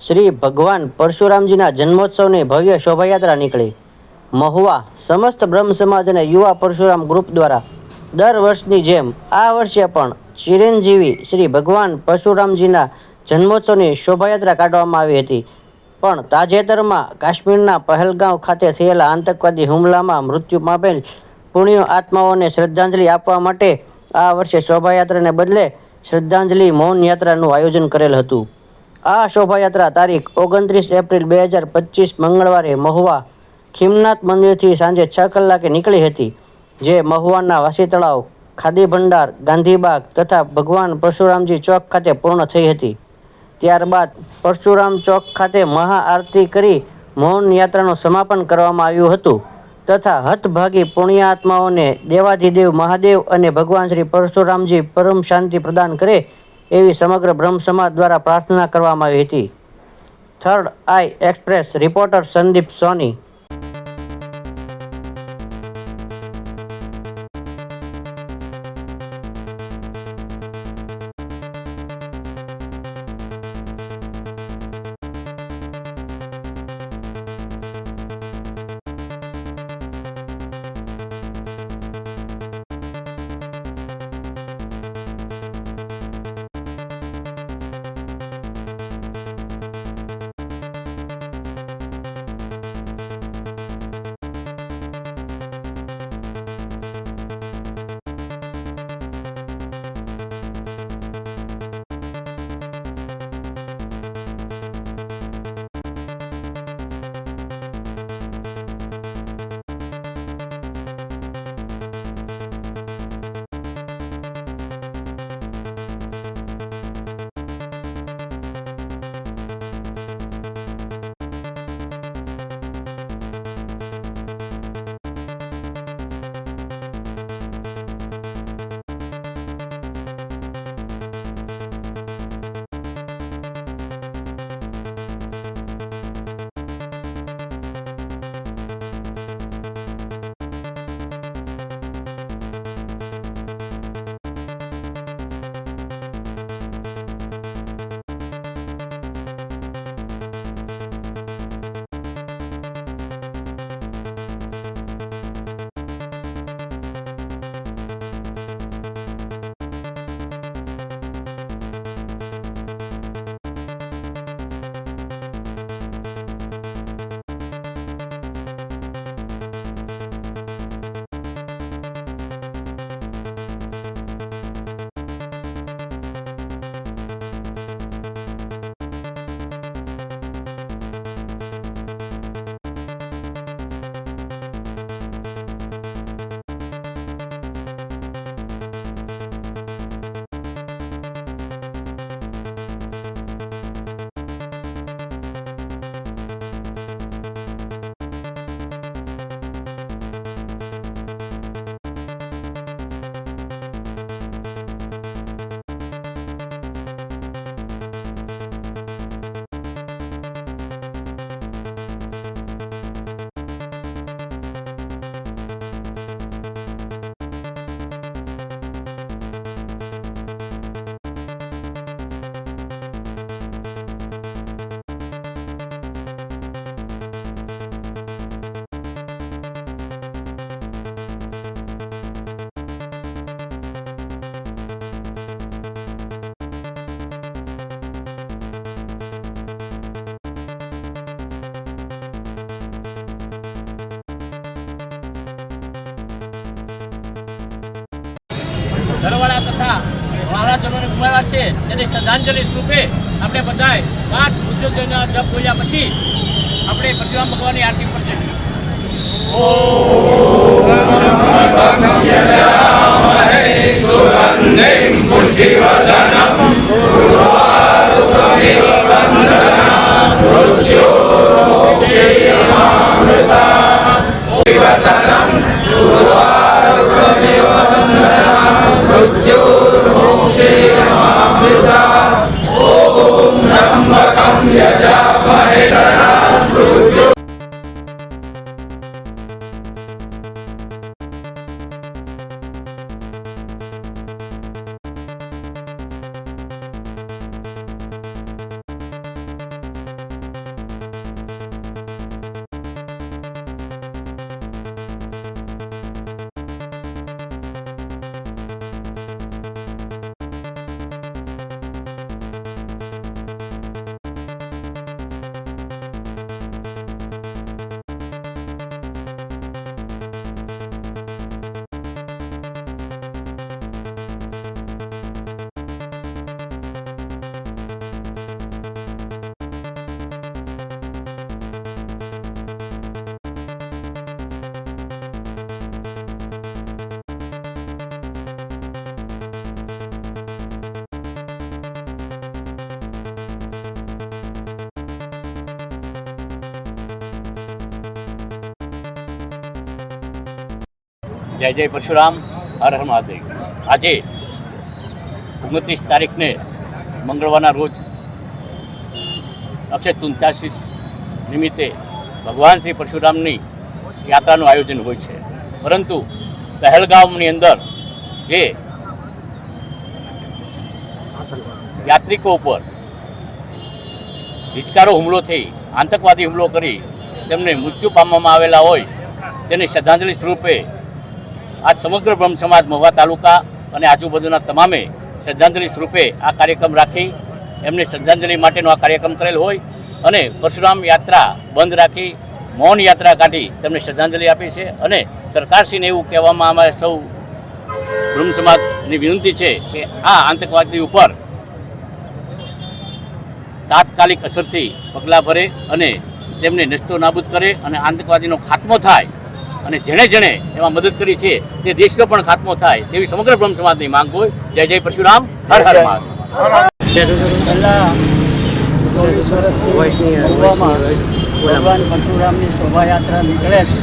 શ્રી ભગવાન પરશુરામજીના જન્મોત્સવની ભવ્ય શોભાયાત્રા નીકળી. મહુવા સમસ્ત બ્રહ્મ સમાજ અને યુવા પરશુરામ ગ્રુપ દ્વારા દર વર્ષની જેમ આ વર્ષે પણ ચિરંજીવી શ્રી ભગવાન પરશુરામજીના જન્મોત્સવની શોભાયાત્રા કાઢવામાં આવી હતી. પણ તાજેતરમાં કાશ્મીરના પહેલગાંવ ખાતે થયેલા આતંકવાદી હુમલામાં મૃત્યુ પામેલ પુણ્ય આત્માઓને શ્રદ્ધાંજલિ આપવા માટે આ વર્ષે શોભાયાત્રાને બદલે શ્રદ્ધાંજલિ મૌન યાત્રાનું આયોજન કરેલ હતું. આ શોભાયાત્રા તારીખ 29 એપ્રિલ 2025 મંગળવારે મહુવા ખીમનાથ મંદિરથી સાંજે 6 કલાકે નીકળી હતી, જે મહુવાના વાસી તળાવ, ખાદી ભંડાર, ગાંધીબાગ તથા ભગવાન પરશુરામજી ચોક ખાતે પૂર્ણ થઈ હતી. ત્યારબાદ પરશુરામ ચોક ખાતે મહાઆરતી કરી મૌન યાત્રાનું સમાપન કરવામાં આવ્યું હતું તથા હતભાગી પુણ્યાત્માઓને દેવાધિદેવ મહાદેવ અને ભગવાન શ્રી પરશુરામજી પરમ શાંતિ પ્રદાન કરે એવી સમગ્ર બ્રહ્મ સમાજ દ્વારા પ્રાર્થના કરવામાં આવી હતી. થર્ડ આઈ એક્સપ્રેસ રિપોર્ટર સંદીપ સોની. ઘરવાળા તથા મહારાજોને ગુમાવ્યા છે તેની શ્રદ્ધાંજલિ સ્વરૂપે આપણે બધાએ 5 ઉદ્યોગોના જપ બોલ્યા પછી આપણે પરશુરામ ભગવાનની આરતી પર જઈશું. જય જય પરશુરામ, હર હર મહાદેવ. આજે 29 તારીખને મંગળવારના રોજ અક્ષય તુલસીદાસ નિમિત્તે ભગવાન શ્રી પરશુરામની યાત્રાનું આયોજન હોય છે. પરંતુ પહેલગામની અંદર જે યાત્રિકો ઉપર હિચકારો હુમલો થઈ, આતંકવાદી હુમલો કરી તેમને મૃત્યુ પામવામાં આવેલા હોય તેને શ્રદ્ધાંજલિ સ્વરૂપે આજ સમગ્ર બ્રહ્મ સમાજ મહુવા તાલુકા અને આજુબાજુના તમામે શ્રદ્ધાંજલિ સ્વરૂપે આ કાર્યક્રમ રાખી એમને શ્રદ્ધાંજલિ માટેનો આ કાર્યક્રમ કરેલ હોય અને પરશુરામ યાત્રા બંધ રાખી મૌન યાત્રા કાઢી તેમને શ્રદ્ધાંજલિ આપી છે. અને સરકારશ્રીને એવું કહેવામાં અમારે સૌ બ્રહ્મ સમાજની વિનંતી છે કે આ આતંકવાદી ઉપર તાત્કાલિક અસરથી પગલાં ભરે અને તેમને નષ્ટો નાબૂદ કરે અને આતંકવાદીનો ખાત્મો થાય અને જેણે જેણે એમાં મદદ કરી છે તે દેશનો પણ ખાત્મો થાય તેવી સમગ્ર બ્રહ્મ સમાજની માંગ હોય. જય જય પરશુરામ, હર હર મહાદેવ. છેલ્લા 24 વર્ષથી મહુવામાં ભગવાન પરશુરામની શોભાયાત્રા નીકળે છે.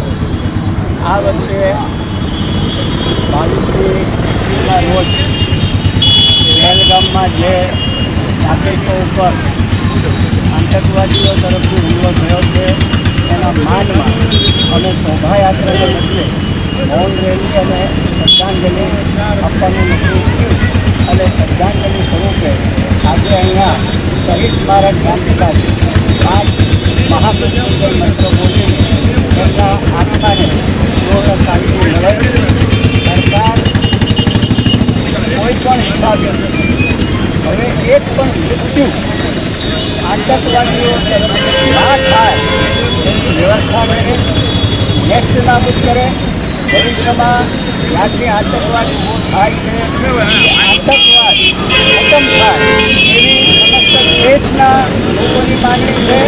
આ વર્ષે 22મી એપ્રિલના રોજ પહેલગામમાં જે નાગરિકો ઉપર આતંકવાદીઓ તરફથી હુમલો થયો છે એના માનમાં અમે શોભાયાત્રાને બદલે મૌન રેલી અને શ્રદ્ધાંજલિ આપવાનું નક્કી કર્યું અને શ્રદ્ધાંજલિ સ્વરૂપે આજે અહીંયા શહીદ સ્મારક ગાંધી પાસે 5 મહાપુરુષોને મંત્રો બોલીને એમના આત્માને પૂર્ણ શાંતિ મળે. સરકાર કોઈ પણ હિસાબે હવે એક પણ મૃત્યુ આતંકવાદીઓ તરફથી ના થાય એની વ્યવસ્થા કરે, નેસ્ત નાબૂદ કરે. ભવિષ્યમાં જ્યાંથી આતંકવાદ ઊભો થાય છે આતંકવાદ ખતમ થાય એવી સમસ્ત દેશના લોકોની માંગણી છે,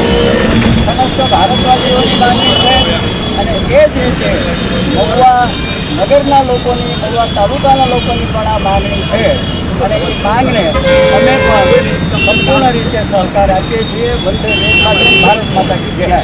સમસ્ત ભારતવાસીઓની માંગણી છે. અને એ જ રીતે મહુવા નગરના લોકોની, મહુવા તાલુકાના લોકોની પણ આ માંગણી છે. અને એ માંગને અમે પણ સંપૂર્ણ રીતે સહકાર આપીએ છીએ. વંદે માતરમ, ભારત માતા કી જય.